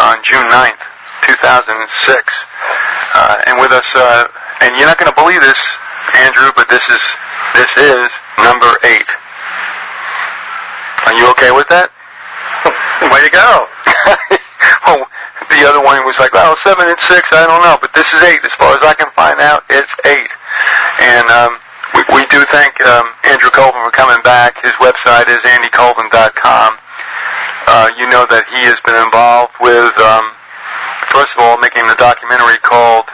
on June 9th, 2006. And with us, and you're not going to believe this, Andrew, but this is number 8. Are you okay with that? Way to go. Well, the other one was like, well, 7 and 6, I don't know, but this is 8. As far as I can find out, it's 8. And we do thank Andrew Colvin for coming back. His website is andycolvin.com. You know that he has been involved with, first of all, making a documentary called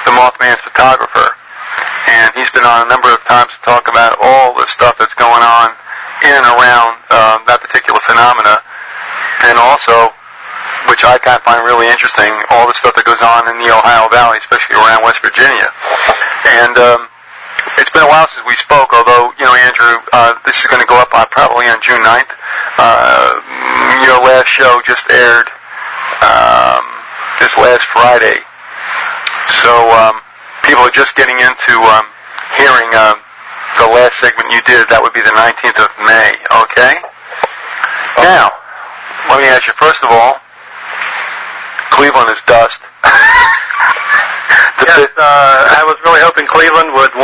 The Mothman's Photographer. And he's been on a number of times to talk about all the stuff that's going on in and around that particular phenomena. And also, which I kind of find really interesting, all the stuff that goes on in the Ohio Valley, especially around West Virginia. And it's been a while since we spoke, although, you know, Andrew, this is going to go up probably on June 9th. Your last show just aired this last Friday. So people are just getting into hearing the last segment you did. That would be the 19th of May, okay? Now, let me ask you, first of all, Cleveland is dust. Yes, I was really hoping Cleveland would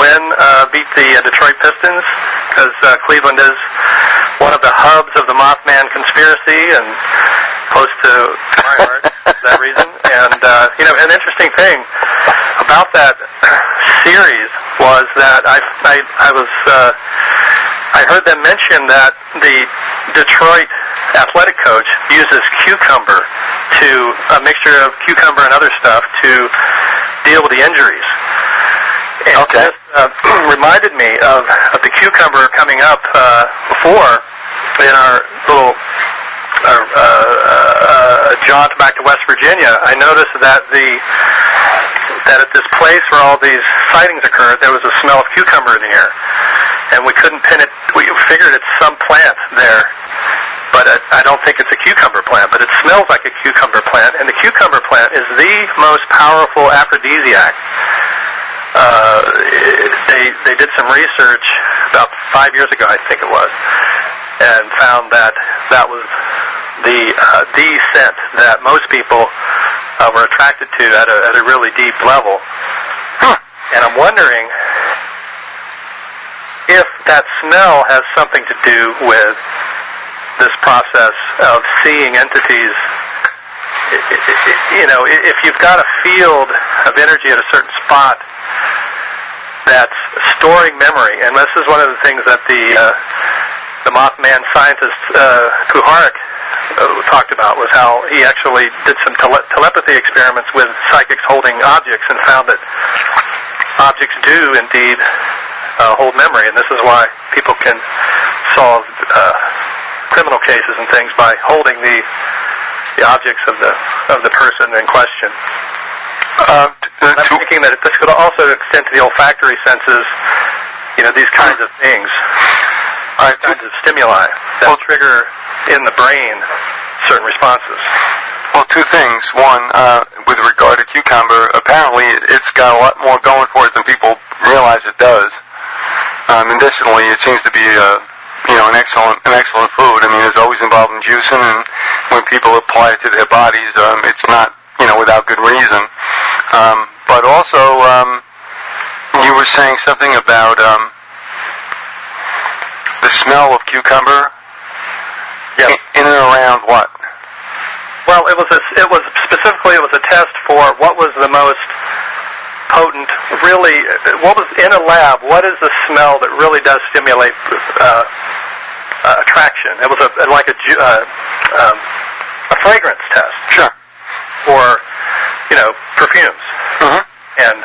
beat the Detroit Pistons, because Cleveland is one of the hubs of the Mothman conspiracy and close to my heart for that reason. And, you know, an interesting thing about that series was that I heard them mention that the Detroit athletic coach uses cucumber a mixture of cucumber and other stuff to deal with the injuries. And okay. This reminded me of the cucumber coming up before in our little jaunt back to West Virginia. I noticed that at this place where all these sightings occurred, there was a smell of cucumber in the air, and we couldn't pin it. We figured it's some plant there, but I don't think it's a cucumber plant, but it smells like a cucumber plant, and the cucumber plant is the most powerful aphrodisiac. They did some research about 5 years ago, I think it was, and found that was the scent that most people were attracted to at a really deep level. And I'm wondering if that smell has something to do with this process of seeing entities. You know, if you've got a field of energy at a certain spot that's storing memory, and this is one of the things that the Mothman scientist Kuharik talked about, was how he actually did some telepathy experiments with psychics holding objects and found that objects do indeed hold memory, and this is why people can solve criminal cases and things by holding the objects of the person in question. I'm thinking that this could also extend to the olfactory senses, you know, these kinds of things, kinds of stimuli that trigger in the brain certain responses. Well, two things. One, with regard to cucumber, apparently it's got a lot more going for it than people realize it does. Medicinally, it seems to be an excellent food. I mean, it's always involved in juicing, and when people apply it to their bodies, it's not, without good reason. But also, you were saying something about the smell of cucumber. Yeah. In and around what? Well, it was a test for what was the most potent, really, what was in a lab, what is the smell that really does stimulate attraction? It was like a fragrance test. Sure. For, perfumes. Mm-hmm. And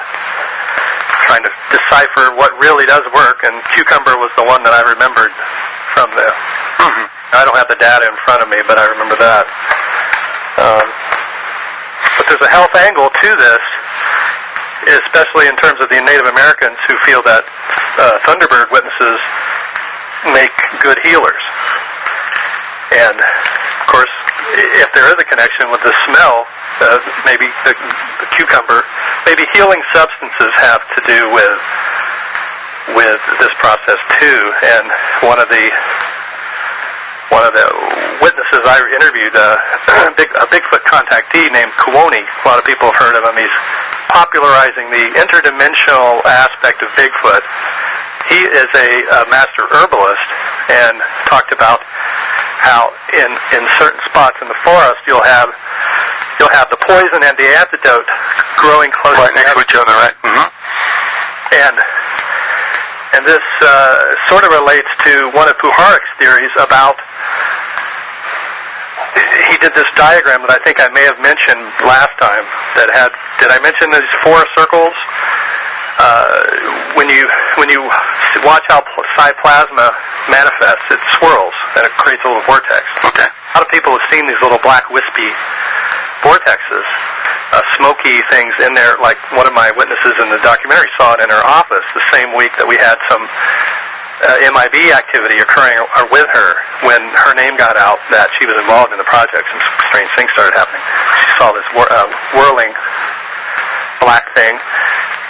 trying to decipher what really does work, and cucumber was the one that I remembered from the... Mm-hmm. I don't have the data in front of me, but I remember that. But there's a health angle to this, especially in terms of the Native Americans who feel that Thunderbird witnesses make good healers. And, of course, if there is a connection with the smell, maybe the cucumber, maybe healing substances have to do with this process too. And one of the witnesses I interviewed, a Bigfoot contact PhD named Kuoni. A lot of people have heard of him. He's popularizing the interdimensional aspect of Bigfoot. He is a master herbalist and talked about how in certain spots in the forest you'll have the poison and the antidote growing close right next to each other, right? Mm-hmm. And this sort of relates to one of Puharich's theories about. He did this diagram that I think I may have mentioned last time. Did I mention these 4 circles? When you watch how plasma manifests, it swirls and it creates a little vortex. Okay. A lot of people have seen these little black wispy vortexes, smoky things in there. Like one of my witnesses in the documentary saw it in her office the same week that we had some MIB activity occurring with her when her name got out that she was involved in the project. Some strange things started happening. She saw this whirling black thing.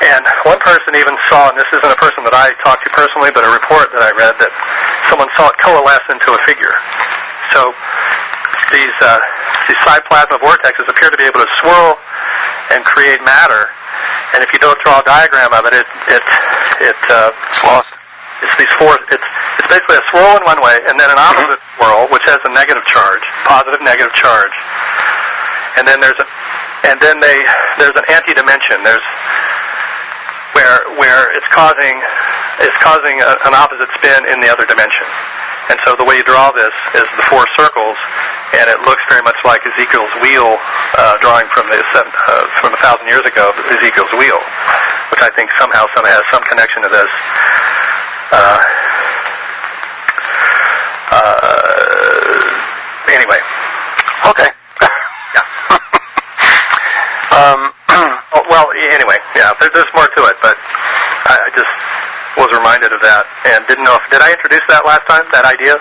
And one person even saw, and this isn't a person that I talked to personally, but a report that I read, that someone saw it coalesce into a figure. So these plasma vortexes appear to be able to swirl and create matter. And if you don't draw a diagram of it, it's lost. It's these 4. It's basically a swirl in one way, and then an opposite swirl, which has a negative charge, positive, negative charge. And then there's an anti-dimension. There's where it's causing an opposite spin in the other dimension. And so the way you draw this is the 4 circles, and it looks very much like Ezekiel's wheel, drawing from 1,000 years ago, Ezekiel's wheel, which I think somehow has some connection to this. Anyway. Okay. Yeah. Well, anyway, yeah, there's more to it, but I just was reminded of that and didn't know did I introduce that last time, that idea?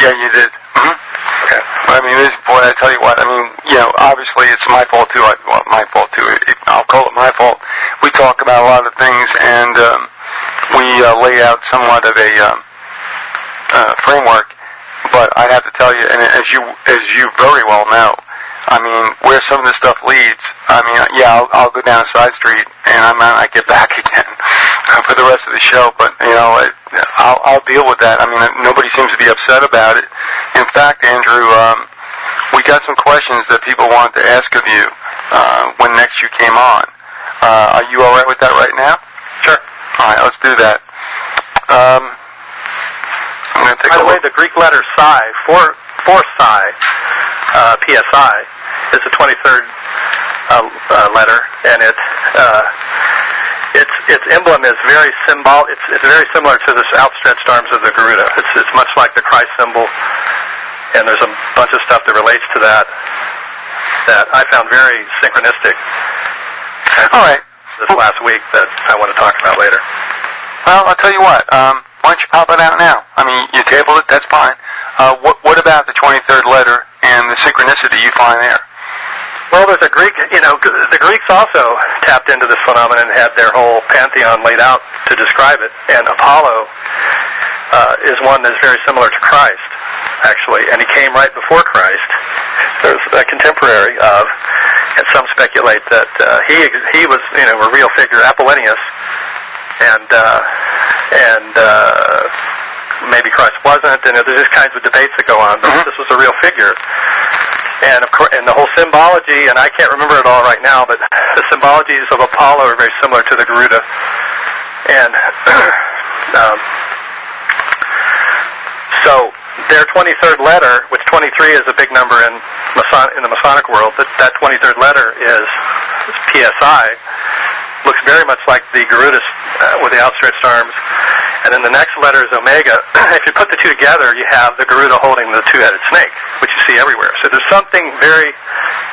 Yeah, you did. Mm-hmm. Okay. I mean, boy, I tell you what, I mean, obviously it's my fault too. My fault too. I'll call it my fault. We talk about a lot of things, and we lay out somewhat of a framework, but I'd have to tell you, and as you very well know, I mean, where some of this stuff leads, I mean, yeah, I'll go down a side street, and I might get back again for the rest of the show, but, I'll deal with that. I mean, nobody seems to be upset about it. In fact, Andrew, we got some questions that people wanted to ask of you when next you came on. Are you all right with that right now? Sure. All right, let's do that. I'm going to take By the way, look. the Greek letter psi, for psi, PSI, is the 23rd letter, and its emblem is very It's very similar to this outstretched arms of the Garuda. It's much like the Christ symbol, and there's a bunch of stuff that relates to that I found very synchronistic. All right. This last week that I want to talk about later. Well, I'll tell you what. Why don't you pop it out now? I mean, you tabled it. That's fine. What about the 23rd letter and the synchronicity you find there? Well, there's a Greek, the Greeks also tapped into this phenomenon and had their whole pantheon laid out to describe it. And Apollo is one that's very similar to Christ, actually. And he came right before Christ. There's a contemporary of, and some speculate that he was, a real figure, Apollonius, and maybe Christ wasn't. And there's these kinds of debates that go on, but this was a real figure. And of course, and the whole symbology, and I can't remember it all right now, but the symbologies of Apollo are very similar to the Garuda. And so their 23rd letter, which 23 is a big number in the Masonic world, that 23rd letter is PSI, looks very much like the Garuda with the outstretched arms. And then the next letter is Omega. If you put the two together, you have the Garuda holding the two-headed snake, which you see everywhere. So there's something very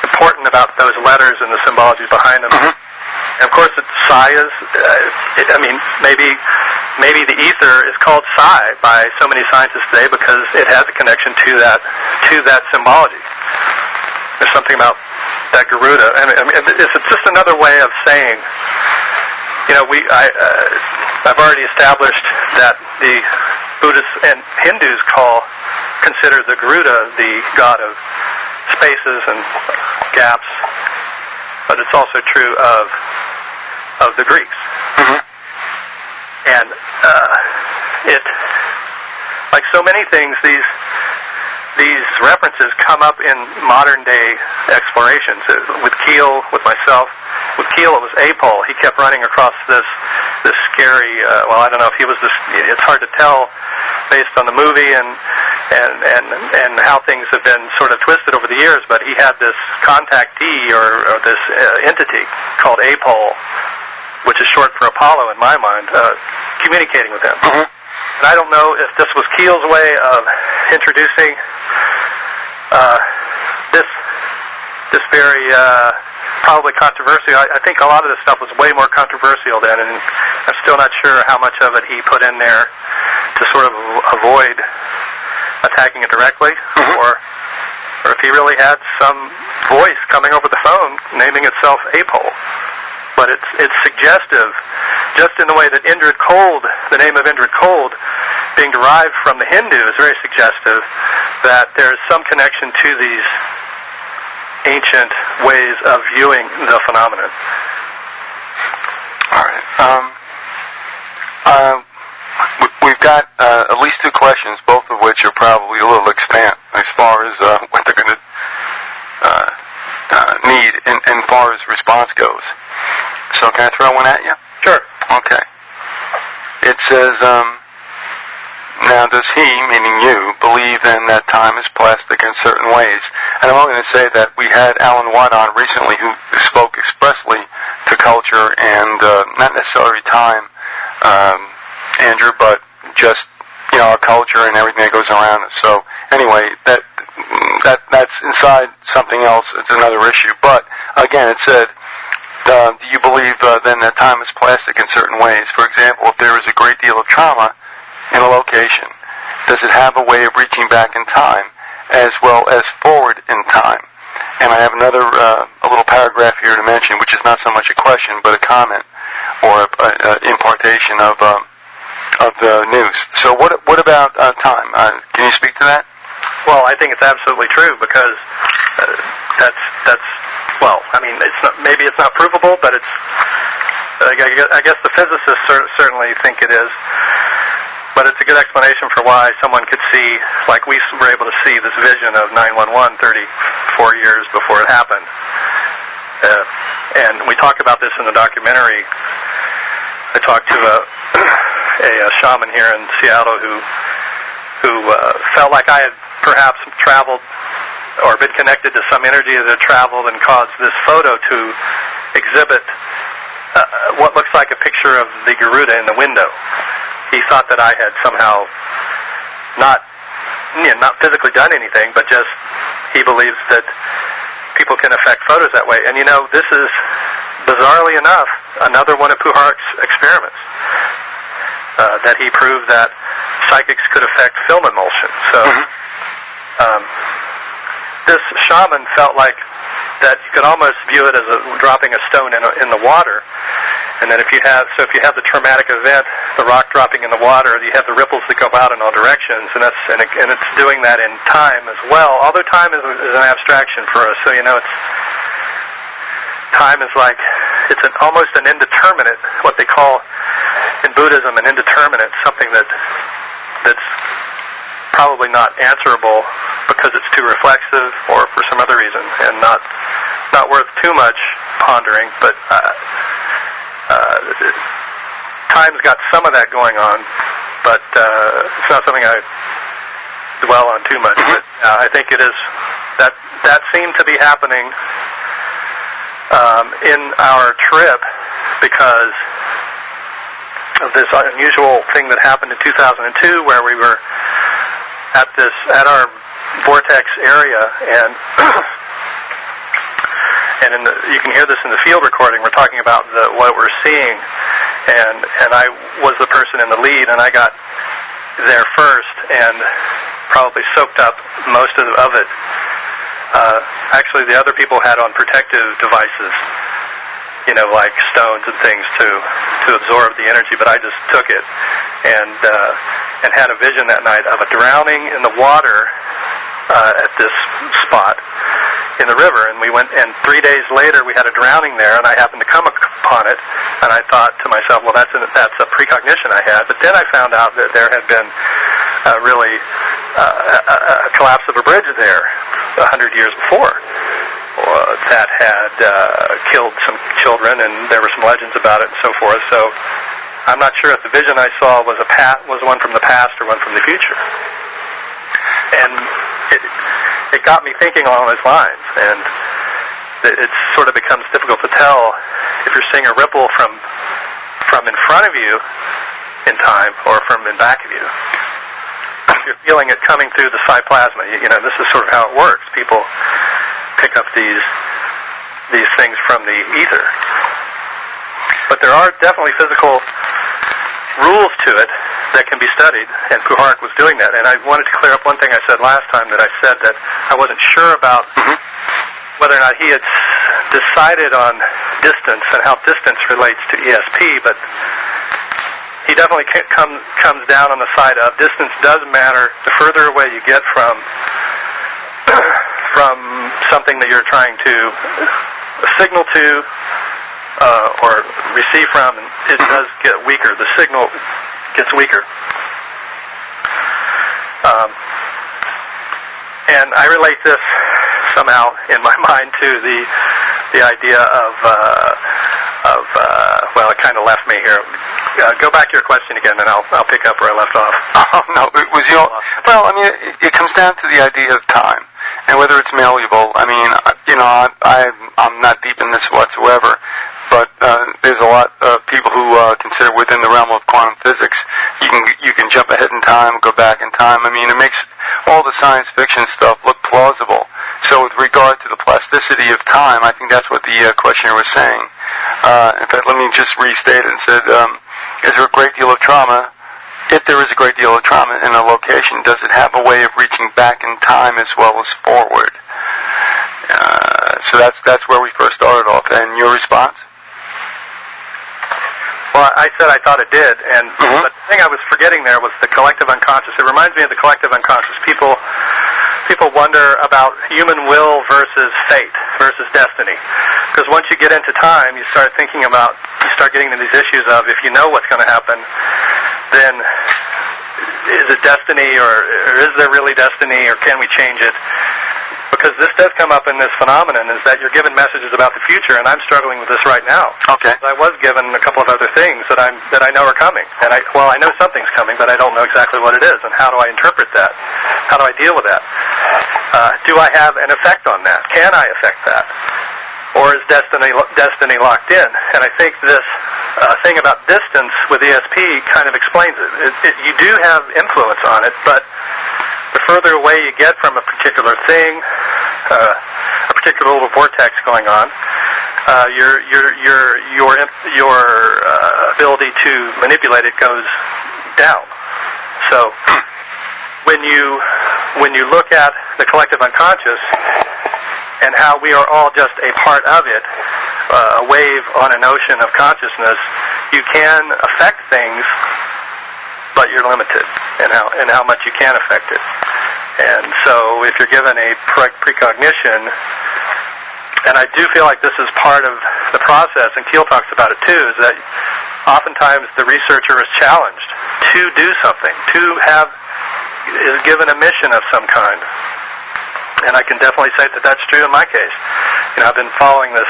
important about those letters and the symbologies behind them. And of course, psi is, maybe the ether is called psi by so many scientists today because it has a connection to that symbology. There's something about that Garuda. It's just another way of saying, I've already established that the Buddhists and Hindus consider the Garuda the god of spaces and gaps, but it's also true of the Greeks. Mm-hmm. And it, like so many things, these references come up in modern day explorations. With Keel, with myself, with Keel it was Apol. He kept running across this scary. Well, I don't know if he was this. It's hard to tell based on the movie and how things have been sort of twisted over the years. But he had this contactee or this entity called Apol, which is short for Apollo in my mind, communicating with him. Mm-hmm. And I don't know if this was Keel's way of introducing this very probably controversial. I think a lot of this stuff was way more controversial then, and I'm still not sure how much of it he put in there to sort of avoid attacking it directly, mm-hmm. or if he really had some voice coming over the phone naming itself Apol. But it's suggestive, just in the way that Indrid Cold, the name of Indrid Cold, being derived from the Hindu, is very suggestive that there's some connection to these ancient ways of viewing the phenomenon. All right. We've got at least two questions, both of which are probably a little extant as far as what they're going to need in far as response goes. So can I throw one at you? Sure. Okay. It says, now does he, meaning you, believe then that time is plastic in certain ways? And I'm only going to say that we had Alan Watt on recently who spoke expressly to culture and not necessarily time, Andrew, but just, our culture and everything that goes around us. So anyway, that's inside something else. It's another issue. But again, it said, do you believe then that time is plastic in certain ways? For example, if there is a great deal of trauma in a location, does it have a way of reaching back in time as well as forward in time? And I have another a little paragraph here to mention, which is not so much a question but a comment or an impartation of the news. So what about time? Can you speak to that? Well, I think it's absolutely true because that's. Well, I mean, maybe it's not provable, but it's. I guess the physicists certainly think it is. But it's a good explanation for why someone could see, like we were able to see this vision of 911 34 years before it happened. And we talk about this in the documentary. I talked to a shaman here in Seattle who felt like I had perhaps traveled or been connected to some energy that had traveled and caused this photo to exhibit what looks like a picture of the Garuda in the window. He thought that I had somehow not physically done anything, but just he believes that people can affect photos that way. And this is, bizarrely enough, another one of Puharik's experiments, that he proved that psychics could affect film emulsion. So, this shaman felt like that you could almost view it as dropping a stone in the water, and that if you have the traumatic event, the rock dropping in the water, you have the ripples that go out in all directions, and it's doing that in time as well. Although time is an abstraction for us, so time is like almost an indeterminate, what they call in Buddhism an indeterminate, something that's probably not answerable because it's too reflexive or for some other reason, and not worth too much pondering. But time's got some of that going on, but it's not something I dwell on too much. But I think it is that seemed to be happening in our trip because of this unusual thing that happened in 2002, where we were at our vortex area, and you can hear this in the field recording. We're talking about what we're seeing, and I was the person in the lead, and I got there first and probably soaked up most of it. Actually, the other people had on protective devices, like stones and things to absorb the energy, but I just took it and had a vision that night of a drowning in the water at this spot, in the river, and we went, and 3 days later we had a drowning there, and I happened to come upon it, and I thought to myself, well, that's a precognition I had. But then I found out that there had been really a collapse of a bridge there 100 years before that had killed some children, and there were some legends about it and so forth. So I'm not sure if the vision I saw was one from the past or one from the future. And it got me thinking along those lines, and it sort of becomes difficult to tell if you're seeing a ripple from in front of you in time or from in back of you. If you're feeling it coming through the cyplasma, you know, this is sort of how it works. People pick up these things from the ether. But there are definitely physical rules to it that can be studied, and Puharich was doing that. And I wanted to clear up one thing I said last time, that I said that I wasn't sure about whether or not he had decided on distance and how distance relates to ESP, but he definitely comes down on the side of distance does matter. The further away you get from something that you're trying to signal to or receive from, it does get weaker. The signal gets weaker. And I relate this somehow in my mind to the idea of well, it kind of left me here. Go back to your question again, and I'll pick up where I left off. Oh, no, it was well, I mean, it comes down to the idea of time and whether it's malleable. I mean, you know, I'm not deep in this whatsoever, but there's a lot of people who consider within the realm of quantum physics you can jump ahead in time, go back in time. I mean, it makes all the science fiction stuff look plausible. So with regard to the plasticity of time, I think that's what the questioner was saying. In fact, let me just restate it and said, is there a great deal of trauma? If there is a great deal of trauma in a location, does it have a way of reaching back in time as well as forward? So that's where we first started off. And your response? Well, I said I thought it did, and but the thing I was forgetting there was the collective unconscious. It reminds me of the collective unconscious. People wonder about human will versus fate versus destiny, because once you get into time, you start getting into these issues of, if you know what's going to happen, then is it destiny, or is there really destiny, or can we change it? Because this does come up in this phenomenon, is that you're given messages about the future, and I'm struggling with this right now. Okay. I was given a couple of other things that I know are coming, and I know something's coming, but I don't know exactly what it is, and how do I interpret that? How do I deal with that? Do I have an effect on that? Can I affect that? Or is destiny locked in? And I think this thing about distance with ESP kind of explains it. You do have influence on it, but the further away you get from a particular thing, a particular little vortex going on, your ability to manipulate it goes down. So when you look at the collective unconscious and how we are all just a part of it, a wave on an ocean of consciousness, you can affect things, but you're limited in how much you can affect it. And so if you're given a precognition, and I do feel like this is part of the process, and Keel talks about it too, is that oftentimes the researcher is challenged to do something, is given a mission of some kind. And I can definitely say that that's true in my case. You know, I've been following this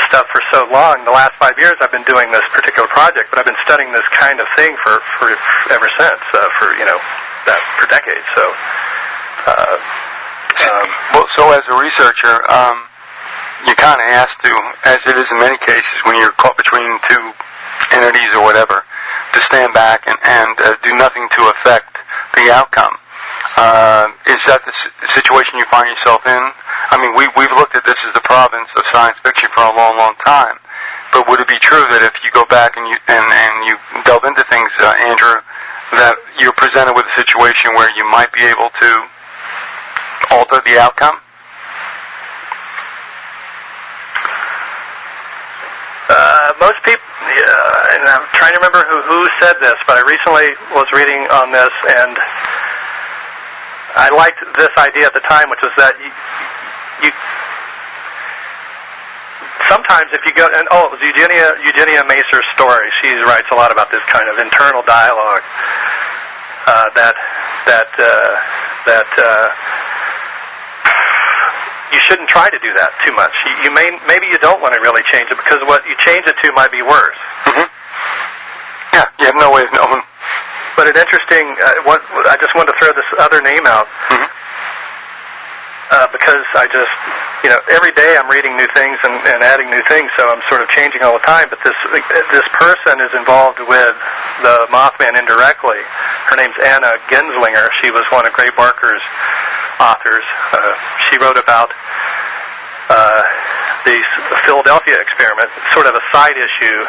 stuff for so long. The last 5 years I've been doing this particular project, but I've been studying this kind of thing for ever since, for decades. So, so as a researcher, you kind of have to, as it is in many cases when you're caught between two entities or whatever, to stand back and do nothing to affect the outcome. Is that the situation you find yourself in? I mean, we've looked at this as the province of science fiction for a long, long time. But would it be true that if you go back and you delve into things, Andrew, that you're presented with a situation where you might be able to alter the outcome? Most people, and I'm trying to remember who said this, but I recently was reading on this, and I liked this idea at the time, which was that sometimes if you go, and it was Eugenia Macer's story. She writes a lot about this kind of internal dialogue that you shouldn't try to do that too much. Maybe you don't want to really change it, because what you change it to might be worse. Mm-hmm. Yeah, you have no way of knowing. But an interesting, I just wanted to throw this other name out, mm-hmm. Because I just, every day I'm reading new things and adding new things, so I'm sort of changing all the time. But this person is involved with the Mothman indirectly. Her name's Anna Genslinger. She was one of Gray Barker's authors. She wrote about the Philadelphia experiment, sort of a side issue,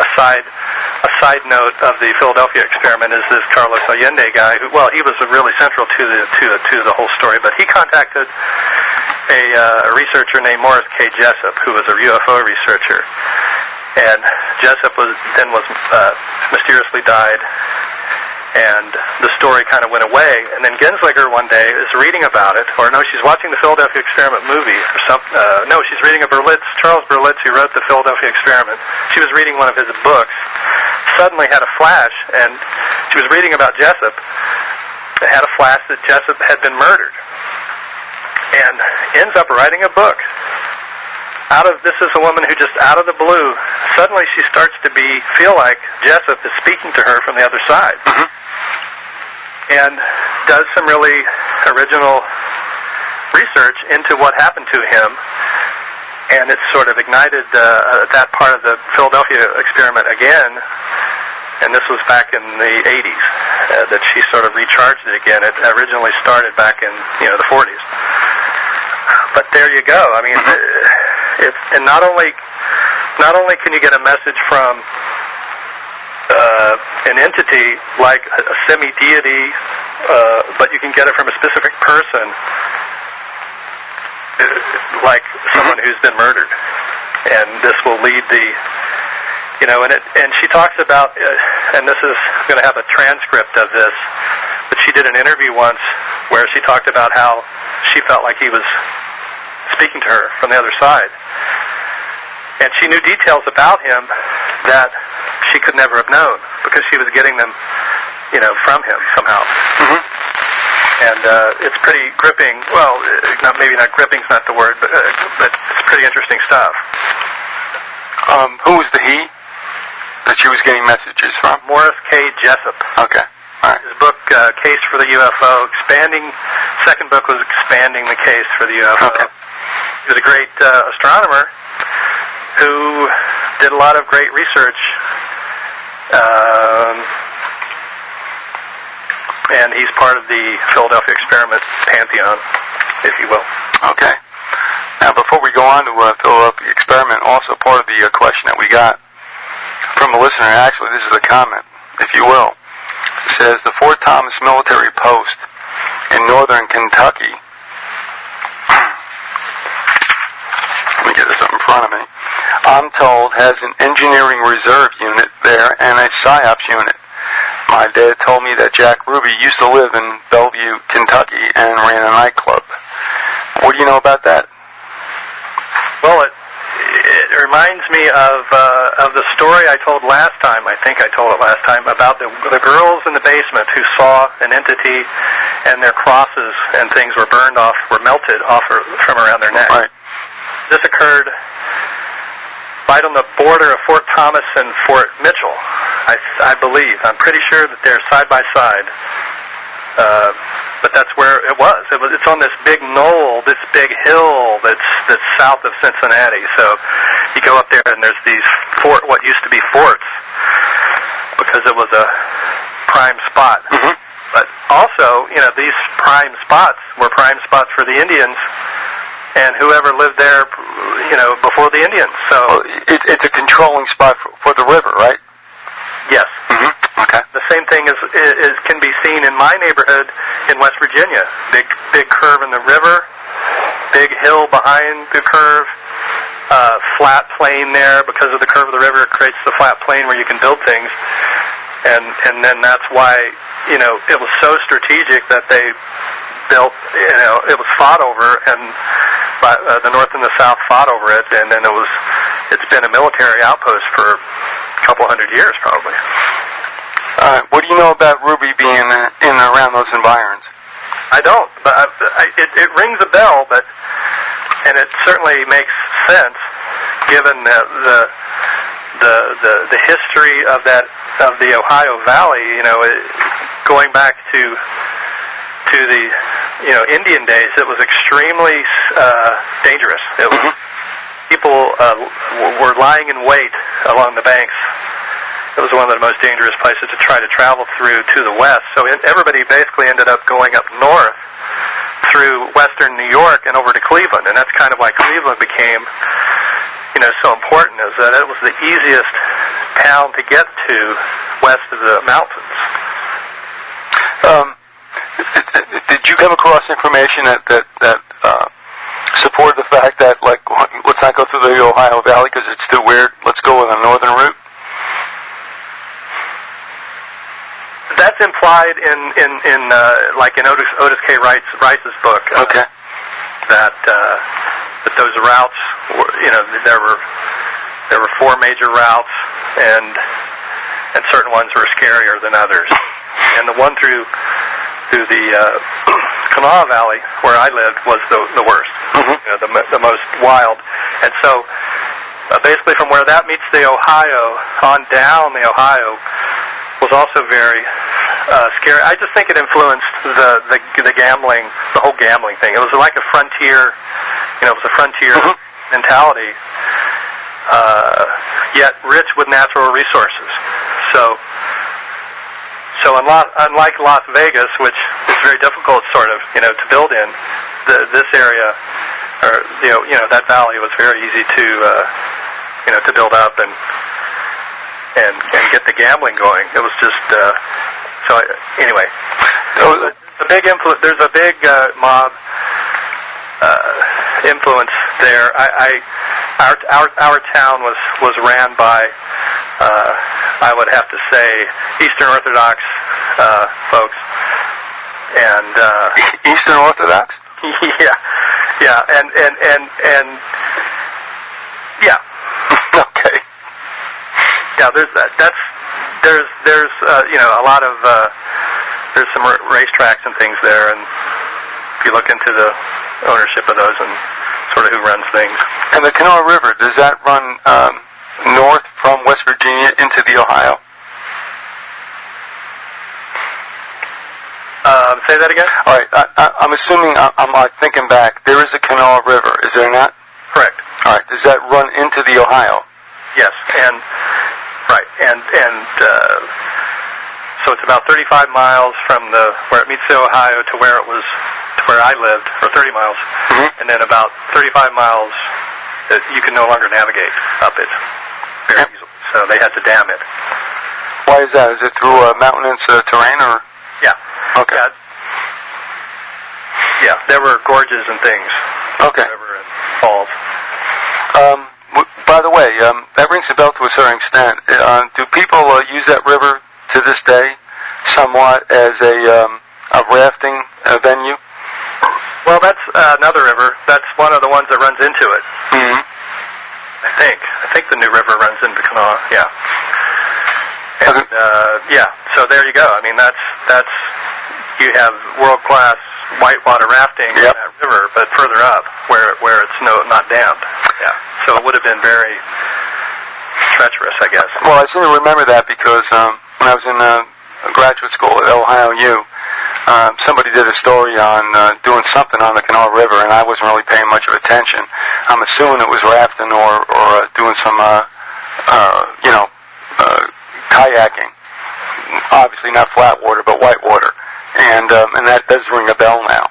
a side note of the Philadelphia experiment is this Carlos Allende guy who, he was really central to the whole story, but he contacted a researcher named Morris K. Jessup, who was a UFO researcher, and Jessup was mysteriously died, and the story kind of went away. And then Genslinger one day is reading about it, she's watching the Philadelphia Experiment movie, or something. She's reading Charles Berlitz, who wrote the Philadelphia Experiment. She was reading one of his books, suddenly had a flash, and she was reading about Jessup, had a flash that Jessup had been murdered, and ends up writing a book. This is a woman who just out of the blue, suddenly she starts to feel like Jessup is speaking to her from the other side. Mm-hmm. And does some really original research into what happened to him, and it's sort of ignited that part of the Philadelphia experiment again, and this was back in the 80s, that she sort of recharged it again. It originally started back in the 40s. But there you go. I mean, and not only can you get a message from an entity like a semi-deity, but you can get it from a specific person, like someone who's been murdered. And this will lead and she talks about, and this is going to have a transcript of this, but she did an interview once where she talked about how she felt like he was speaking to her from the other side. And she knew details about him that she could never have known, because she was getting them, from him somehow. Mm-hmm. And it's pretty gripping. Well, maybe not gripping's not the word, but it's pretty interesting stuff. Who was the he that she was getting messages from? Morris K. Jessup. Okay. All right. His book, Case for the UFO, second book was expanding the case for the UFO. Okay. He was a great astronomer who did a lot of great research, and he's part of the Philadelphia Experiment pantheon, if you will. Okay. Now, before we go on to Philadelphia Experiment, also part of the question that we got from a listener, actually this is a comment, if you will. It says, the Fort Thomas military post in northern Kentucky, let me get this up in front of me, I'm told has an engineering reserve unit there and a PSYOPs unit. My dad told me that Jack Ruby used to live in Bellevue, Kentucky, and ran a nightclub. What do you know about that? Well, it reminds me of the story I told last time. I think I told it last time about the girls in the basement who saw an entity, and their crosses and things were melted off from around their neck. Right. This occurred right on the border of Fort Thomas and Fort Mitchell, I believe. I'm pretty sure that they're side by side. But that's where it was. It's on this big knoll, this big hill that's south of Cincinnati. So you go up there and there's these what used to be forts, because it was a prime spot. Mm-hmm. But also, these prime spots were prime spots for the Indians and whoever lived there, before the Indians. So it's a controlling spot for the river, right? Yes. Mm-hmm. Okay. The same thing is can be seen in my neighborhood in West Virginia. Big curve in the river, big hill behind the curve, flat plain there. Because of the curve of the river, it creates the flat plain where you can build things. And then that's why, it was so strategic that they built, it was fought over, and the North and the South fought over it, and then it's been a military outpost for a couple hundred years, probably. What do you know about Ruby being in and around those environs? I don't, but it rings a bell, and it certainly makes sense given the history of the Ohio Valley. Going back to the Indian days, it was extremely dangerous. It was, people were lying in wait along the banks. It was one of the most dangerous places to try to travel through to the west. So everybody basically ended up going up north through western New York and over to Cleveland, and that's kind of why Cleveland became, so important, is that it was the easiest town to get to west of the mountains. Did you come across information that supported the fact that, like, let's not go through the Ohio Valley because it's too weird, let's go with a northern route? That's implied in Otis K. Rice's book. Okay. That those routes were, there were 4 major routes, and certain ones were scarier than others. And the one through the Kanawha Valley, where I lived, was the worst. The most wild. And so basically from where that meets the Ohio on down the Ohio was also very scary. I just think it influenced the gambling, the whole gambling thing. It was like a frontier, it was a frontier mentality, yet rich with natural resources. So unlike Las Vegas, which is very difficult, sort of, to build in, this area, or that valley was very easy to build up and get the gambling going. It was just anyway. There's a big mob influence there. Our town was ran by I would have to say Eastern Orthodox folks, and Eastern Orthodox. Yeah, and yeah. Okay. Yeah, there's that. There's a lot of there's some racetracks and things there, and if you look into the ownership of those and sort of who runs things. And the Kanawha River, does that run north from West Virginia into the Ohio? Say that again? All right. I'm assuming, I'm thinking back, there is a Kanawha River, is there not? Correct. All right. Does that run into the Ohio? Yes, and so it's about 35 miles from where it meets the Ohio to where I lived, or 30 miles, and then about 35 miles that you can no longer navigate up it very easily. So they had to dam it. Why is that? Is it through mountainous terrain, or? Yeah. Okay. Yeah, there were gorges and things. Okay. River and falls. By the way, that rings a bell to a certain extent. Do people use that river to this day somewhat as a rafting venue? Well, that's another river. That's one of the ones that runs into it. I think the new river runs into Kanawha. Yeah. And yeah, so there you go. I mean, that's you have world-class whitewater rafting in that river, but further up where it's not dammed. Yeah. So it would have been very treacherous, I guess. Well, I seem to remember that because when I was in graduate school at Ohio U, somebody did a story on doing something on the Kanawha River, and I wasn't really paying much of attention. I'm assuming it was rafting or doing some kayaking. Obviously not flat water, but white water. And that does ring a bell now.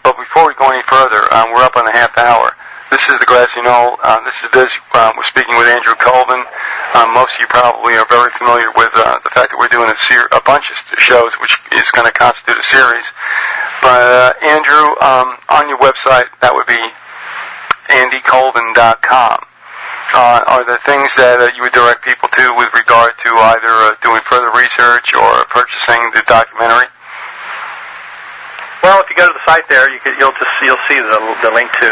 But before we go any further, we're up on the half hour. This is the Grassy Knoll. This is Biz. We're speaking with Andrew Colvin. Most of you probably are very familiar with the fact that we're doing a bunch of shows, which is going to constitute a series. But Andrew, on your website, that would be andycolvin.com. Are there things that you would direct people to with regard to either doing further research or purchasing the documentary? Well, if you go to the site there, you'll see the link to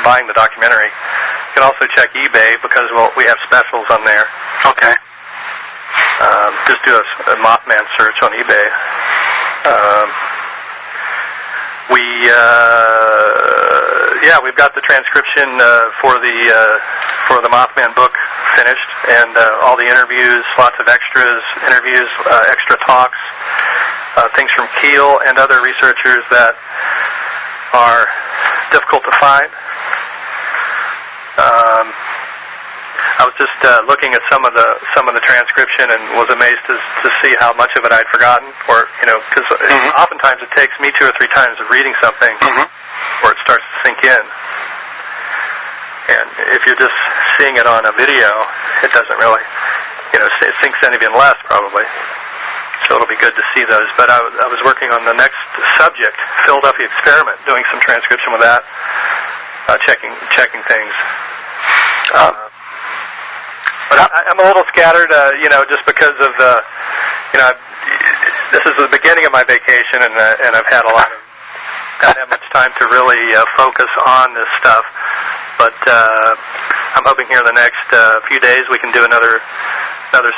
buying the documentary. You can also check eBay because we have specials on there. Okay. Just do a Mothman search on eBay. We've got the transcription for the Mothman book finished, and all the interviews, lots of extras, extra talks, things from Keel and other researchers that are difficult to find. I was just looking at some of the transcription and was amazed to see how much of it I'd forgotten, or because oftentimes it takes me 2 or 3 times of reading something where it starts to sink in. And if you're just seeing it on a video, it doesn't really, it sinks in even less probably. So it'll be good to see those. But I was working on the next subject, Philadelphia Experiment, doing some transcription with that, checking things. But I'm a little scattered, just because of this is the beginning of my vacation, and I've had haven't had much time to really focus on this stuff. But I'm hoping here in the next few days we can do another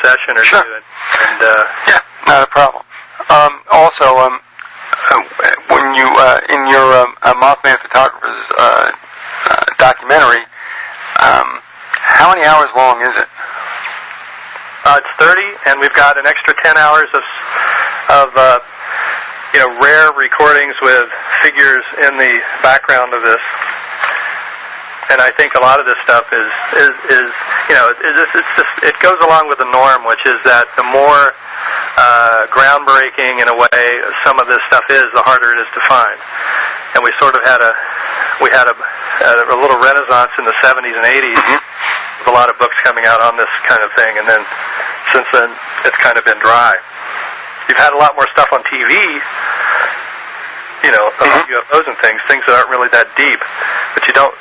session or sure. two. And yeah, not a problem. Also, when you in your Mothman Photographer's documentary, how many hours long is it? It's 30, and we've got an extra 10 hours of rare recordings with figures in the background of this. And I think a lot of this stuff it goes along with the norm, which is that the more groundbreaking in a way some of this stuff is, the harder it is to find. And we sort of had a little renaissance in the 70s and 80s. With a lot of books coming out on this kind of thing, and then since then it's kind of been dry. You've had a lot more stuff on TV, about UFOs and things that aren't really that deep, but you don't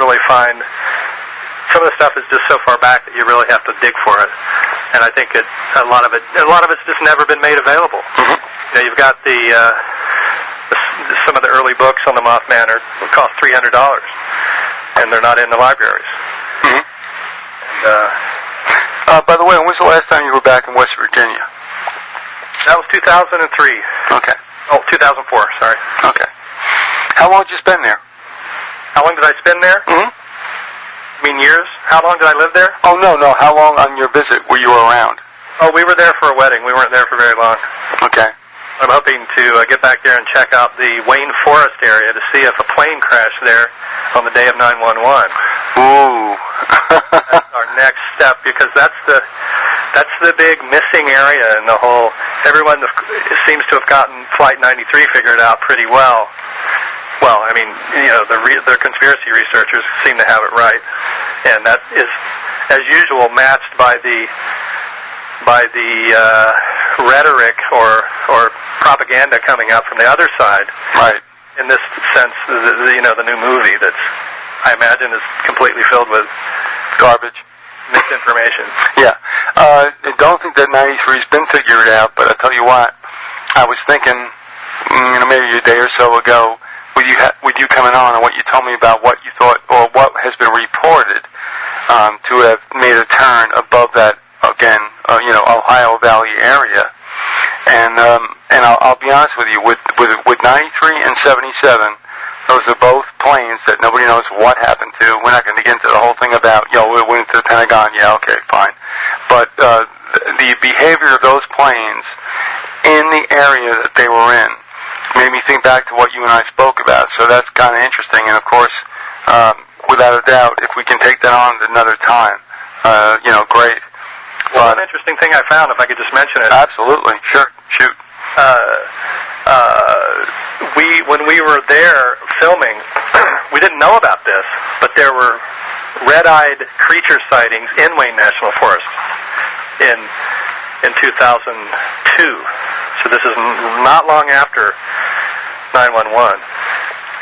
really find. Some of the stuff is just so far back that you really have to dig for it, and I think a lot of it's just never been made available. You've got some of the early books on the Mothman cost $300, and they're not in the libraries. By the way, when was the last time you were back in West Virginia? That was 2003. Okay. Oh, 2004, sorry. Okay. How long did you spend there? How long did I spend there? You mean years? How long did I live there? Oh, no. How long on your visit were you around? Oh, we were there for a wedding. We weren't there for very long. Okay. I'm hoping to get back there and check out the Wayne Forest area to see if a plane crashed there on the day of 9/11. Ooh. That's our next step, because that's the big missing area in the whole. Everyone seems to have gotten Flight 93 figured out pretty well. Well, I mean, the conspiracy researchers seem to have it right, and that is, as usual, matched by the rhetoric or propaganda coming out from the other side. Right. In this sense, the new movie that's, I imagine, is completely filled with garbage, misinformation. Yeah. I don't think that 93's been figured out, but I'll tell you what, I was thinking, maybe a day or so ago, with you coming on and what you told me about what you thought, or what has been reported to have made a turn above that, again, Ohio Valley area. And I'll be honest with you, with 93 and 77, those are both planes that nobody knows what happened to. We're not going to get into the whole thing about, we went to the Pentagon. Yeah, okay, fine. But the behavior of those planes in the area that they were in made me think back to what you and I spoke about. So that's kind of interesting. And of course, without a doubt, if we can take that on at another time, great. Well, one interesting thing I found, if I could just mention it. Absolutely. Sure. Shoot. When we were there filming, we didn't know about this, but there were red-eyed creature sightings in Wayne National Forest in 2002. So this is not long after 9/11.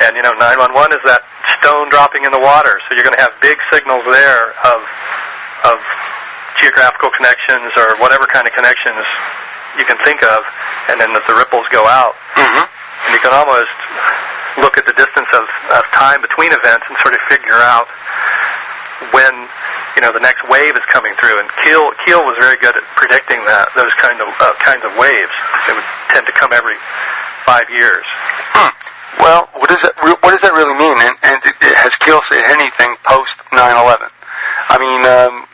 And 9/11 is that stone dropping in the water. So you're going to have big signals there of geographical connections or whatever kind of connections you can think of, and then the ripples go out. And you can almost look at the distance of time between events and sort of figure out when, the next wave is coming through. And Keel was very good at predicting those kind of waves. They would tend to come every 5 years. Well, what does that really mean? And has Keel said anything post 9/11? I mean,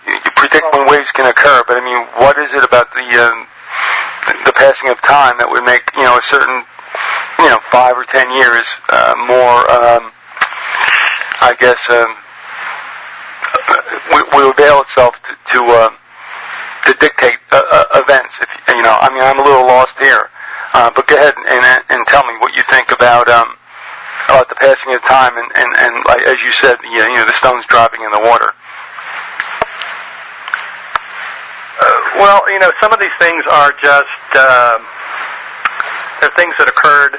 you predict when waves can occur, but I mean, what is it about the passing of time that would make a certain 5 or 10 years more? I guess will avail itself to dictate events. If I mean, I'm a little lost here, but go ahead and tell me what you think about the passing of time and like, as you said, the stones dropping in the water. Well, some of these things are just they're things that occurred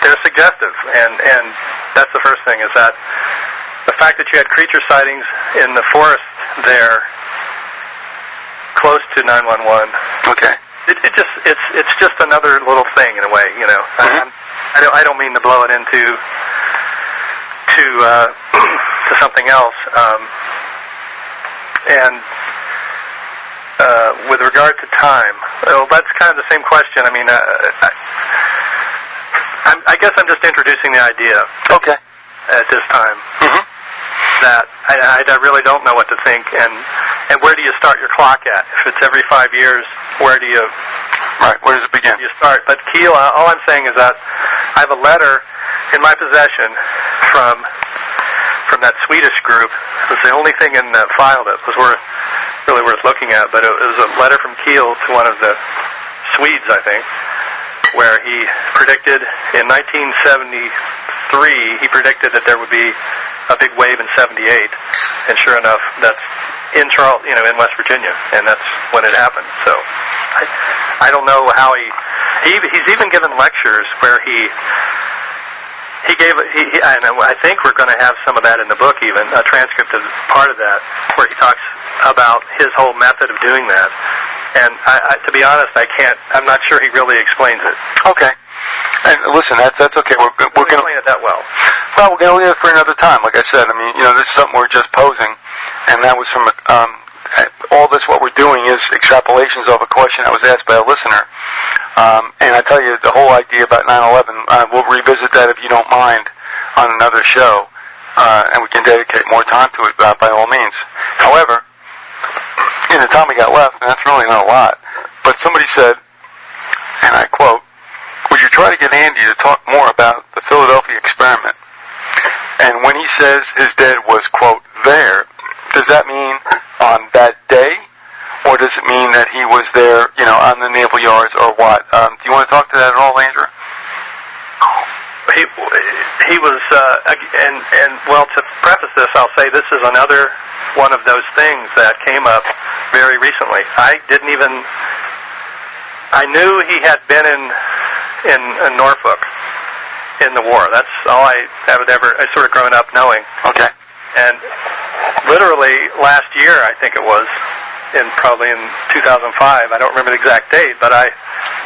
they're suggestive, and that's the first thing, is that the fact that you had creature sightings in the forest there close to 911. Okay. It's just another little thing in a way, Mm-hmm. I don't mean to blow it into to something else. And with regard to time, well, that's kind of the same question. I mean, I guess I'm just introducing the idea. Okay. At this time. Mm-hmm. That I really don't know what to think, and where do you start your clock at? If it's every 5 years, where do you? Right. Where does it begin? You start. But Keel, all I'm saying is that I have a letter in my possession from that Swedish group. It was the only thing in that file that was really worth looking at. But it was a letter from Keel to one of the Swedes, I think, where he predicted in 1973. He predicted that there would be a big wave in 78, and sure enough, that's in in West Virginia, and that's when it happened. So I don't know how he's even given lectures where he gave I think we're going to have some of that in the book, even a transcript of part of that, where he talks about his whole method of doing that. And to be honest, I'm not sure he really explains it. Okay. And listen, that's okay. We're going to explain it that well. Well, we're going to leave it for another time. Like I said, I mean, this is something we're just posing, and that was from all this. What we're doing is extrapolations of a question that was asked by a listener. And I tell you, the whole idea about 9/11, we'll revisit that if you don't mind on another show, and we can dedicate more time to it by all means. However, in the time we got left, and that's really not a lot, but somebody said, and I quote, "Would you try to get Andy to talk more about the Philadelphia experiment?" And when he says his dad was, quote, there, does that mean on that day? Or does it mean that he was there, on the naval yards, or what? Do you want to talk to that at all, Andrew? He was, and well, to preface this, I'll say this is another one of those things that came up very recently. I knew he had been in Norfolk in the war. That's all I sort of grown up knowing. Okay. And literally last year, I think it was, probably in 2005, I don't remember the exact date, but I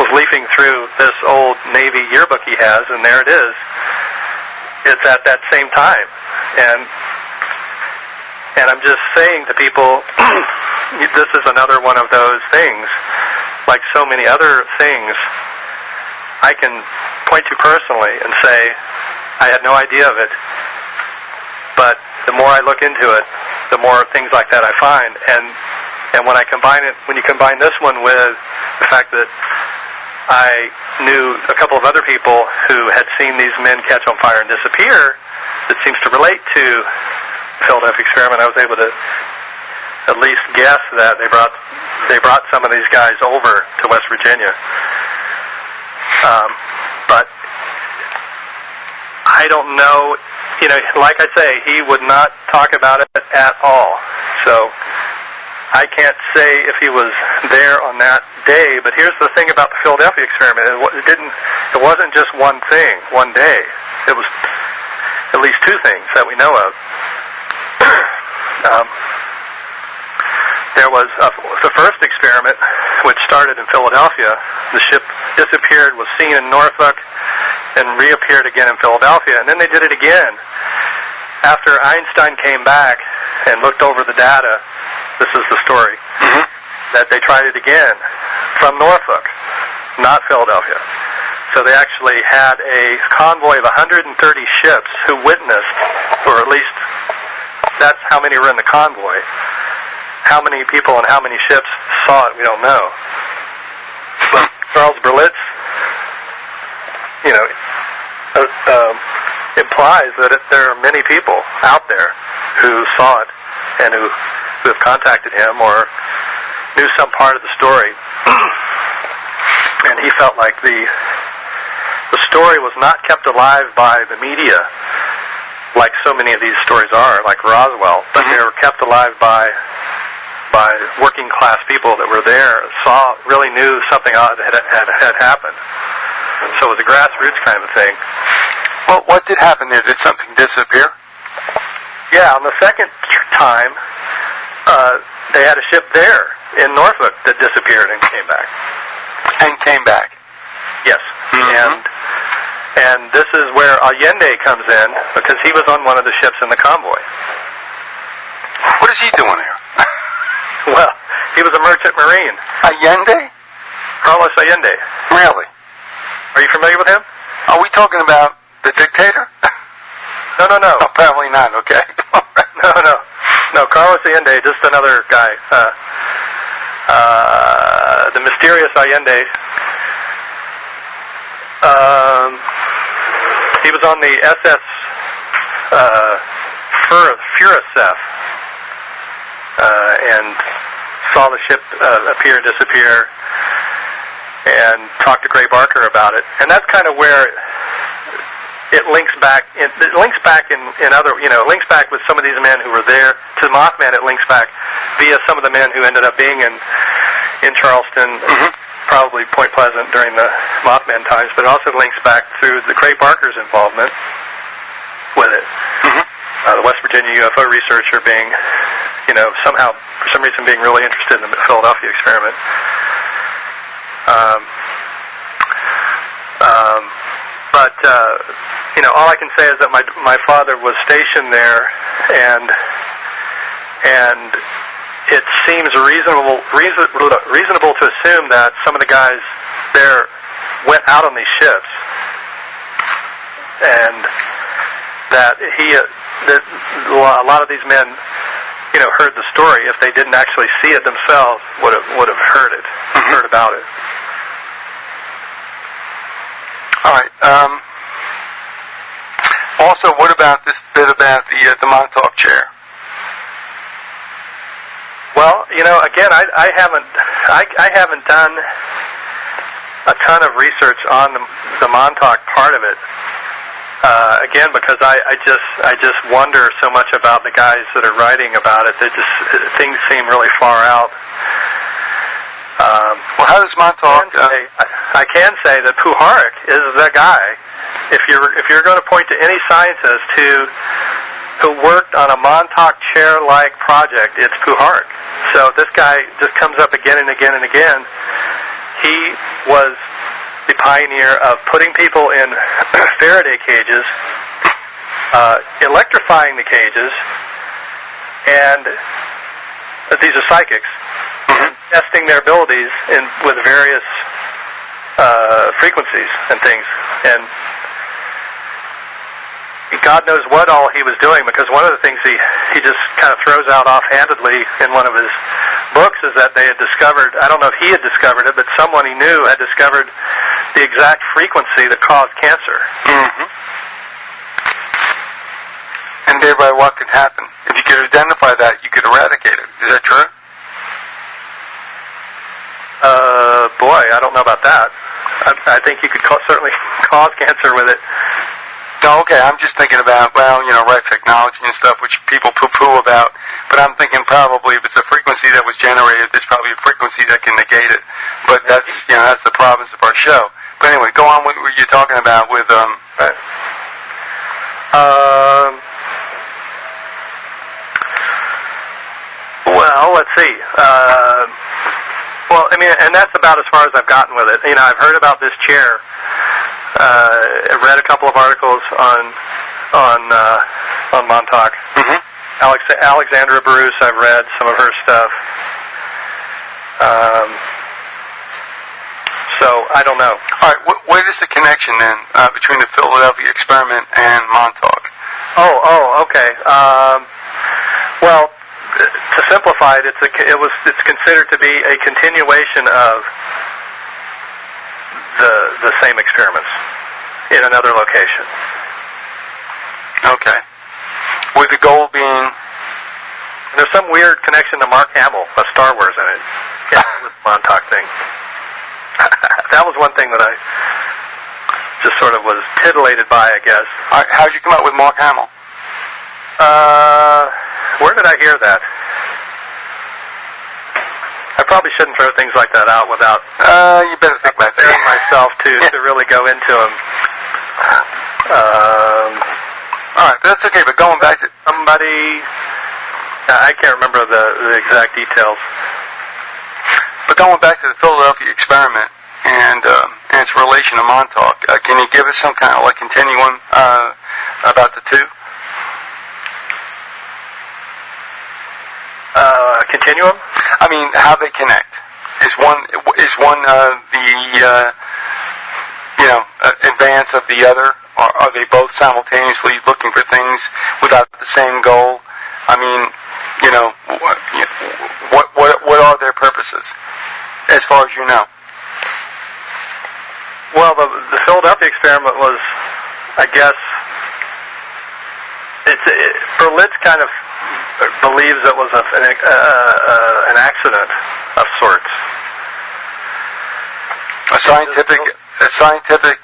was leafing through this old Navy yearbook he has, and there it is. It's at that same time. And I'm just saying to people, this is another one of those things, like so many other things I can point to personally and say, I had no idea of it, but the more I look into it, the more things like that I find. And when you combine this one with the fact that I knew a couple of other people who had seen these men catch on fire and disappear, that seems to relate to the Philadelphia experiment, I was able to at least guess that they brought some of these guys over to West Virginia. But I don't know, like I say, he would not talk about it at all. So I can't say if he was there on that day, but here's the thing about the Philadelphia experiment. It wasn't just one thing, one day. It was at least two things that we know of. There was the first experiment which started in Philadelphia. The ship disappeared, was seen in Norfolk, and reappeared again in Philadelphia. And then they did it again. After Einstein came back and looked over the data, this is the story, that they tried it again from Norfolk, not Philadelphia. So they actually had a convoy of 130 ships who witnessed, or at least that's how many were in the convoy. How many people and how many ships saw it, we don't know. But Charles Berlitz, implies that there are many people out there who saw it and who have contacted him or knew some part of the story. And he felt like the story was not kept alive by the media like so many of these stories are, like Roswell, but they were kept alive by working class people that were there, really knew something odd had happened. So it was a grassroots kind of a thing. Well, what did happen there? Did something disappear? Yeah, on the second time, they had a ship there in Norfolk that disappeared and came back. And came back? Yes. And this is where Allende comes in, because he was on one of the ships in the convoy. What is he doing here? Well, he was a merchant marine. Allende? Carlos Allende. Really? Are you familiar with him? Are we talking about the dictator? No. Oh, probably not, okay. No, Carlos Allende, just another guy. The mysterious Allende. He was on the SS Furusef and saw the ship appear and disappear and talked to Gray Barker about it. And that's kind of where it links back. It links back in other, it links back with some of these men who were there. To Mothman, it links back via some of the men who ended up being in Charleston, probably Point Pleasant during the Mothman times, but it also links back through the Gray Barker's involvement with it. The West Virginia UFO researcher being, somehow, for some reason, being really interested in the Philadelphia experiment. But all I can say is that my father was stationed there, and it seems reasonable to assume that some of the guys there went out on these ships, and that a lot of these men, heard the story. If they didn't actually see it themselves, would have heard it, heard about it. All right. Also, what about this bit about the Montauk chair? Well, again, I haven't done a ton of research on the Montauk part of it. Again, because I just wonder so much about the guys that are writing about it. Things seem really far out. Well, how does Montauk? I can say that Puharich is the guy. If you're going to point to any scientist who worked on a Montauk chair-like project, it's Puharich. So this guy just comes up again and again and again. He was the pioneer of putting people in Faraday cages, electrifying the cages, and these are psychics, and testing their abilities with various frequencies and things. And God knows what all he was doing, because one of the things he just kind of throws out offhandedly in one of his books is that they had discovered, I don't know if he had discovered it, but someone he knew had discovered the exact frequency that caused cancer. And thereby what could happen? If you could identify that, you could eradicate it. Is that true? Boy, I don't know about that. I think you could certainly cause cancer with it. Oh, okay, I'm just thinking about, right, technology and stuff, which people poo-poo about, but I'm thinking probably if it's a frequency that was generated, there's probably a frequency that can negate it. But that's the province of our show. But anyway, go on with what you're talking about with, Right. Well, let's see. Well, I mean, and that's about as far as I've gotten with it. You know, I've heard about this chair. I've read a couple of articles on Montauk. Mm-hmm. Alexandra Bruce, I've read some of her stuff. So I don't know. All right, what is the connection then between the Philadelphia experiment and Montauk? Oh, okay. Well, to simplify it, it's considered to be a continuation of the same experiments in another location. Okay. With the goal being? There's some weird connection to Mark Hamill of Star Wars in it. Yeah, with the Montauk thing. That was one thing that I just sort of was titillated by, I guess. All right, how'd you come up with Mark Hamill? Where did I hear that? I probably shouldn't throw things like that out without you better think about that. preparing myself to really go into them. All right, that's okay, but going back to somebody, I can't remember the exact details. But going back to the Philadelphia experiment and its relation to Montauk, can you give us some kind of like continuum about the two? Continuum? I mean, how they connect. Is one advance of the other? Or are they both simultaneously looking for things without the same goal? I mean, what are their purposes, as far as you know? Well, the Philadelphia experiment was, I guess, Berlitz kind of believes it was an accident of sorts. A scientific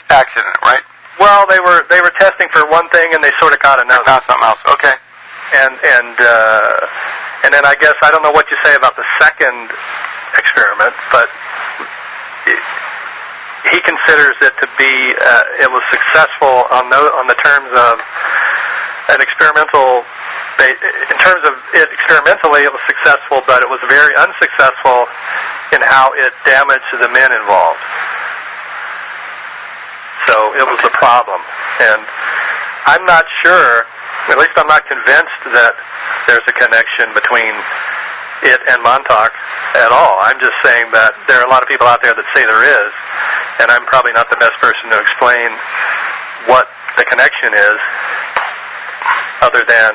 accident, right? Well, they were testing for one thing and they sort of caught another. Found something else. Okay. And then I guess I don't know what you say about the second experiment, but he considers it to be it was successful on the terms of an experimental. In terms of it experimentally, it was successful, but it was very unsuccessful in how it damaged the men involved. So it was a problem, and I'm not sure. At least I'm not convinced that there's a connection between it and Montauk at all. I'm just saying that there are a lot of people out there that say there is, and I'm probably not the best person to explain what the connection is, other than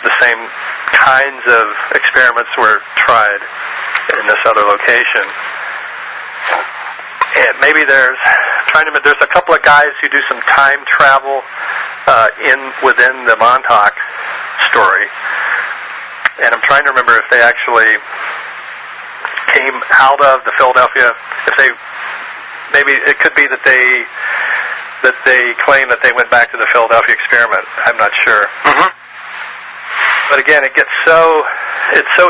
the same kinds of experiments were tried in this other location. And maybe there's a couple of guys who do some time travel within the Montauk story, and I'm trying to remember if they actually came out of the Philadelphia. Maybe it could be that they claim that they went back to the Philadelphia experiment. I'm not sure. Mm-hmm. But again, it's so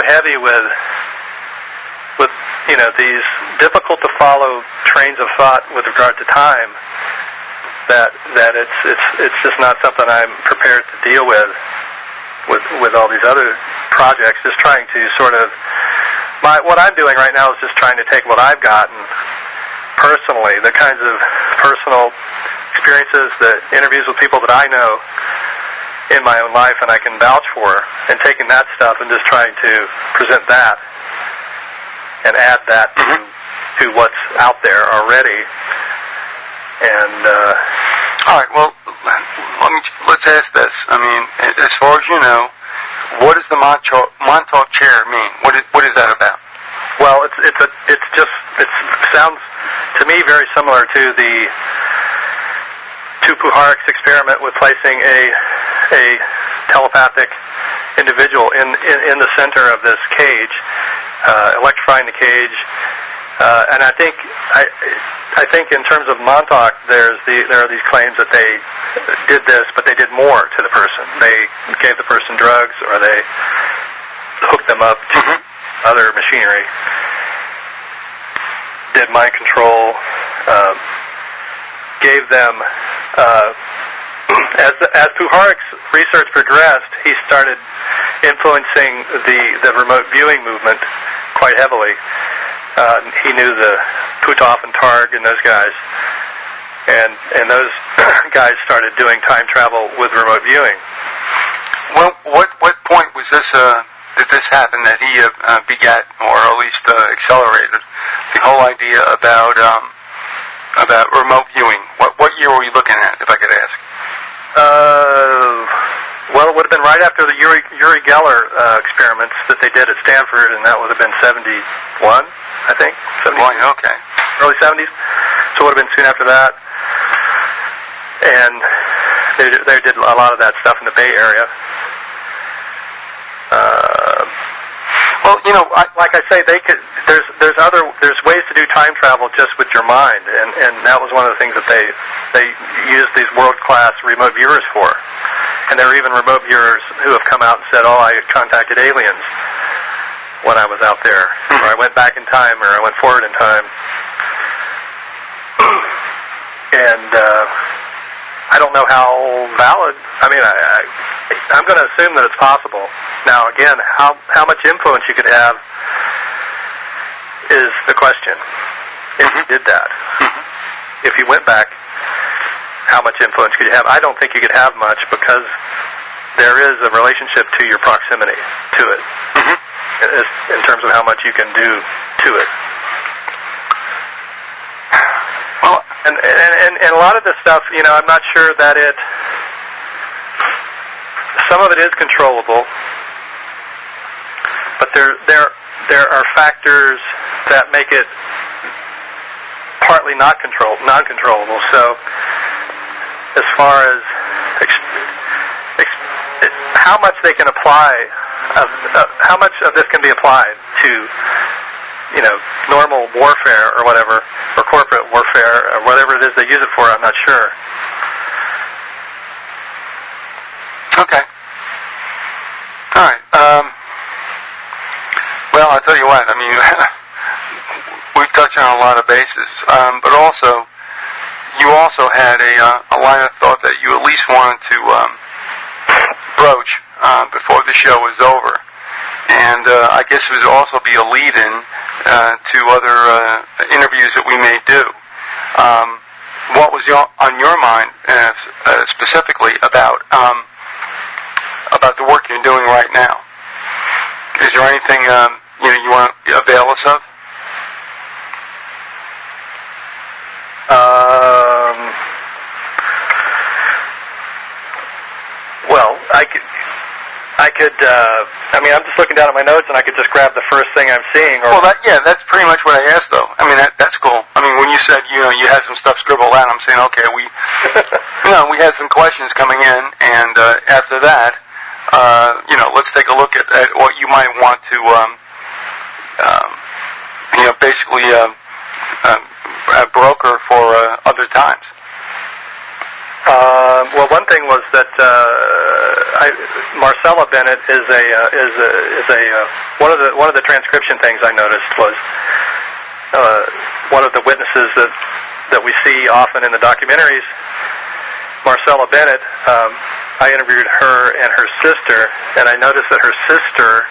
heavy with these difficult to follow trains of thought with regard to time that it's just not something I'm prepared to deal with all these other projects. Just trying to sort of what I'm doing right now is just trying to take what I've gotten personally, the kinds of personal experiences, the interviews with people that I know in my own life and I can vouch for, and taking that stuff and just trying to present that and add that to what's out there already. And all right, well, let's ask this. I mean, as far as you know, what does the Montauk chair mean? What is that about? Well, it sounds to me very similar to the Puharek's experiment with placing a telepathic individual in the center of this cage, electrifying the cage, and I think in terms of Montauk, there are these claims that they did this, but they did more to the person. They gave the person drugs, or they hooked them up to other machinery, did mind control, gave them. As Puharek's research progressed, he started influencing the remote viewing movement quite heavily. He knew the Puthoff and Targ and those guys. And those guys started doing time travel with remote viewing. Well, what point was this? Did this happen that he begat, or at least accelerated, the whole idea about remote viewing? What year were we looking at, if I could ask? Well, it would have been right after the Uri Geller experiments that they did at Stanford, and that would have been 71, I think. 71. Okay. Early 70s. So it would have been soon after that. And they did a lot of that stuff in the Bay Area. Well, you know, like I say, they could. There's ways to do time travel just with your mind, and that was one of the things that they used these world-class remote viewers for. And there are even remote viewers who have come out and said, "Oh, I contacted aliens when I was out there, or I went back in time, or I went forward in time." And I don't know how valid. I mean, I'm going to assume that it's possible. Now, again, how much influence you could have is the question. If you did that, if you went back, how much influence could you have? I don't think you could have much, because there is a relationship to your proximity to it, in terms of how much you can do to it. Well, and a lot of this stuff, you know, I'm not sure that some of it is controllable, but there are factors that make it partly non-controllable. So, as far as how much they can apply, how much of this can be applied to, you know, normal warfare or whatever, or corporate warfare, or whatever it is they use it for, I'm not sure. Okay. All right. Well, I'll tell you what, I mean, we've touched on a lot of bases, but also, you also had a line of thought that you at least wanted to broach before the show was over. And I guess it would also be a lead-in to other interviews that we may do. What was on your mind specifically about the work you're doing right now? Is there anything you want to avail us of? Well, I could. I mean, I'm just looking down at my notes, and I could just grab the first thing I'm seeing. Or well, that's pretty much what I asked, though. I mean, that's cool. I mean, when you said you had some stuff scribbled out, I'm saying, okay, we had some questions coming in, and after that, let's take a look at what you might want to, basically broker for other times. Well, one thing was that Marcella Bennett is one of the transcription things I noticed was one of the witnesses that we see often in the documentaries. Marcella Bennett, I interviewed her and her sister, and I noticed that her sister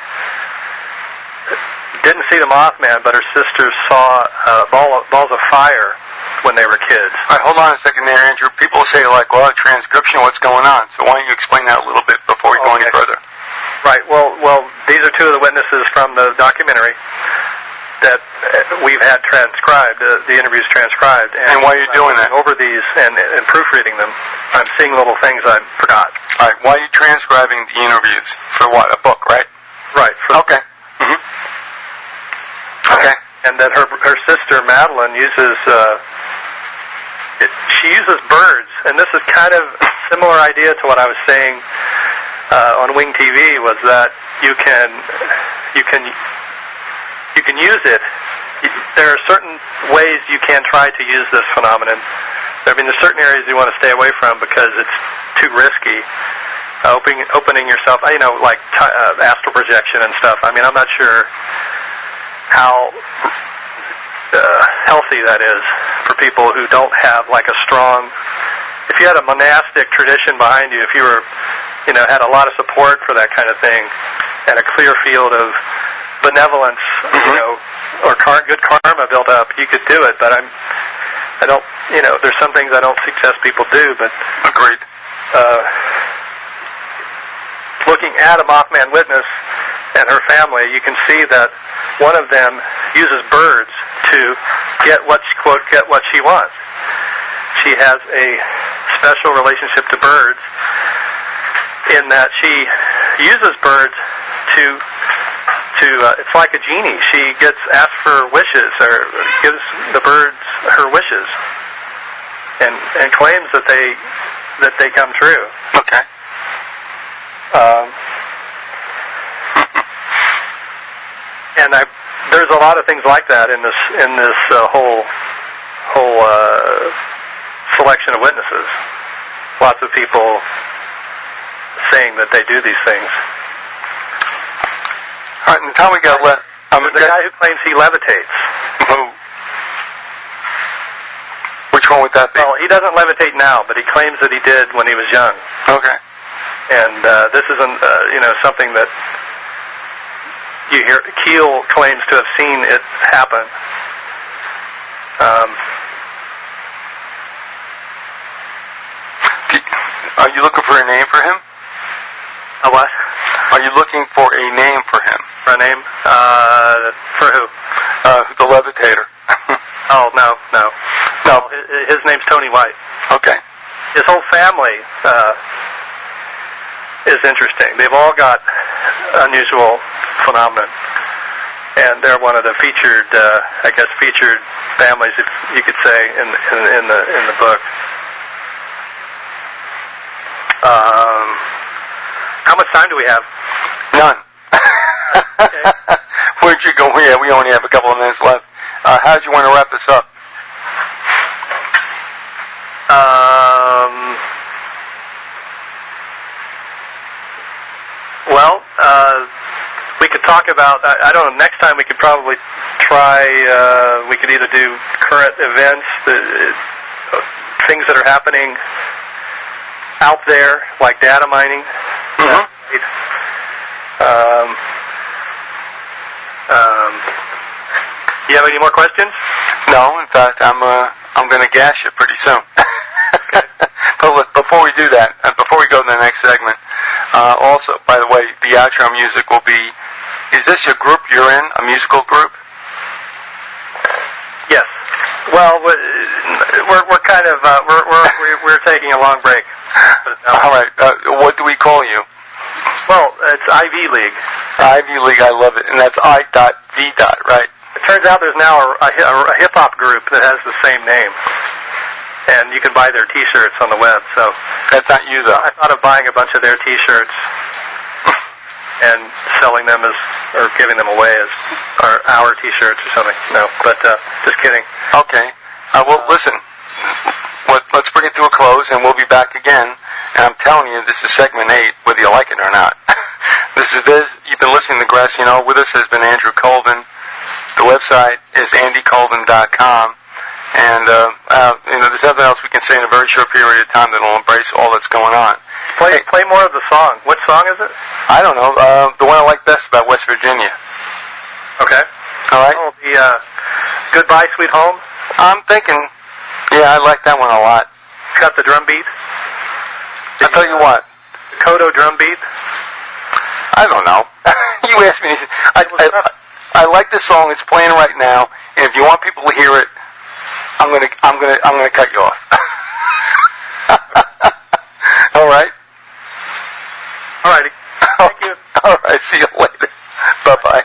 didn't see the Mothman, but her sister saw balls of fire when they were kids. All right, hold on a second there, Andrew. People say, like, well, transcription, what's going on? So why don't you explain that a little bit before we go any further? Right. Well, these are two of the witnesses from the documentary that we've had transcribed, the interviews transcribed. And why are you doing that? Over these and proofreading them, I'm seeing little things I forgot. All right. Why are you transcribing the interviews? For what? A book, right? Right. Okay. Okay. And that her sister Madeline uses she uses birds, and this is kind of a similar idea to what I was saying on Wing TV, was that you can use it. There are certain ways you can try to use this phenomenon. I mean, there's certain areas you want to stay away from because it's too risky. Opening yourself, like astral projection and stuff. I mean, I'm not sure how healthy that is for people who don't have like a strong. If you had a monastic tradition behind you, if you were, had a lot of support for that kind of thing, and a clear field of benevolence, or good karma built up, you could do it. But I don't, there's some things I don't suggest people do. But agreed. Looking at a Mothman witness and her family, you can see that one of them uses birds to get what she wants. She has a special relationship to birds in that she uses birds to it's like a genie. She gets asked for wishes or gives the birds her wishes and claims that they come true. Okay. And there's a lot of things like that in this whole selection of witnesses. Lots of people saying that they do these things. All right, and the time we got left. The guy who claims he levitates. Who? Which one would that be? Well, he doesn't levitate now, but he claims that he did when he was young. Okay. And this isn't, something that you hear. Keel claims to have seen it happen. Are you looking for a name for him? A what? Are you looking for a name for him? For a name? For who? The levitator. Oh, no. His name's Tony White. Okay. His whole family is interesting. They've all got unusual phenomenon, and they're one of the featured families, if you could say, in the book. How much time do we have? None. Okay. Where'd you go? Yeah, we only have a couple of minutes left. How did you want to wrap this up? Well, we could talk about, I don't know, next time we could probably try, we could either do current events, things that are happening out there, like data mining. Mm-hmm. You have any more questions? No, in fact, I'm going to gash it pretty soon. But before we do that, before we go to the next segment, also, by the way, the outro music will be. Is this your group you're in? A musical group? Yes. Well, we're kind of we're taking a long break. All right. What do we call you? Well, it's Ivy League. Ivy League, I love it, and that's I.V. right? It turns out there's now a hip hop group that has the same name, and you can buy their T-shirts on the web. So that's not you, though. I thought of buying a bunch of their T-shirts and selling them or giving them away as our T-shirts or something. No, but just kidding. Okay. Well, listen. Let's bring it to a close, and we'll be back again. And I'm telling you, this is segment 8, whether you like it or not. This is Viz. You've been listening to Grassy Knoll. With us has been Andrew Colvin. The website is andycolvin.com. And, there's nothing else we can say in a very short period of time that will embrace all that's going on. Play more of the song. What song is it? I don't know. The one I like best about West Virginia. Okay. All right. Oh, the Goodbye Sweet Home? I'm thinking, yeah, I like that one a lot. Got the drum beat? I'll tell you what. The Kodo drum beat? I don't know. You asked me. I like this song. It's playing right now. And if you want people to hear it, I'm gonna cut you off. All right. All righty. Thank you. All right. See you later. Bye bye.